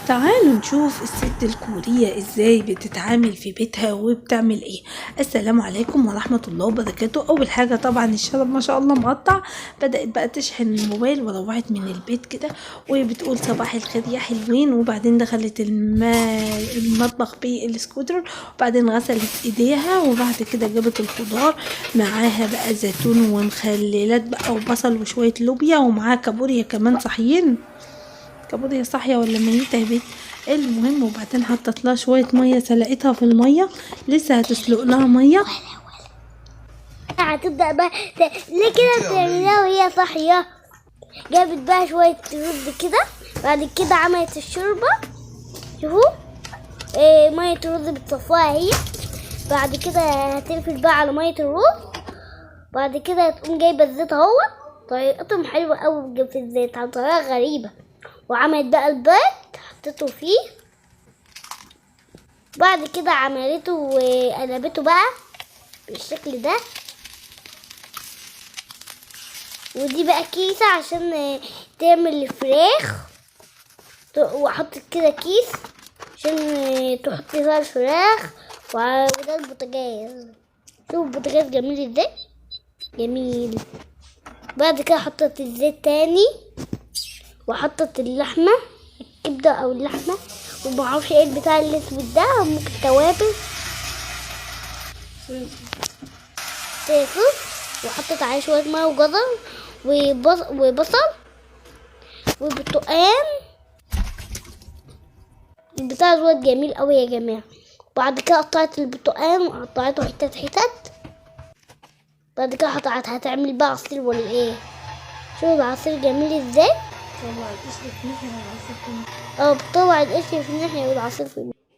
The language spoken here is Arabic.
تعالوا نشوف الست الكورية ازاي بتتعامل في بيتها وبتعمل ايه. السلام عليكم ورحمة الله وبركاته. اول حاجة طبعا الشرب ما شاء الله مقطع، بدأت بقى تشحن الموبايل وروحت من البيت كده وبتقول صباح الخير يا حلوين، وبعدين دخلت المطبخ بالسكوتر، وبعدين غسلت ايديها، وبعد كده جابت الخضار معاها بقى زيتون ومخللات بقى وبصل وشوية لوبيا، ومعاها كابوريا كمان صحيين. كابوريا صاحية ولا ميتة يا بنت؟ المهم وبعدين حطت لها شوية مية، سلقتها في المية، لسه هتسلق لها مية. هتبدأ بقى ليه كده بتعملها وهي صاحية؟ جابت بقى شوية رز كده، بعد كده عملت الشوربة. شوفوا مية الرز بتصفاها هي، بعد كده هتقفل بقى على مية الرز، بعد كده تقوم جايبة الزيت اهو. طريقتهم حلوة اوي في الزيت عن طريقة غريبة. وعملت بقى البيض حطيته فيه، بعد كده عملته وقلبته بقى بالشكل ده. ودي بقى كيسة عشان تعمل الفراخ، وحطت كده كيس عشان تحطي فيها الفراخ. وده البوتاجاز، شوف البوتاجاز جميل ازاي، جميل. بعد كده حطت الزيت تاني، وحطت اللحمة، الكبدة او اللحمة، ومعرفش ايه البتاع الاسود ده، ممكن توابل وحطت عليه شوية مية وجزر وبصل وبرتقال. البتاع زود جميل قوي يا جماعة. بعد كده قطعت البرتقال وقطعته حتت، بعد كده هتعمل بقى عصير ولا ايه؟ شوفوا العصير جميل ازاي. طلع القشر في ناحية والعصير في ناحية. بتطلع القشر في الناحية والعصير في الناحية.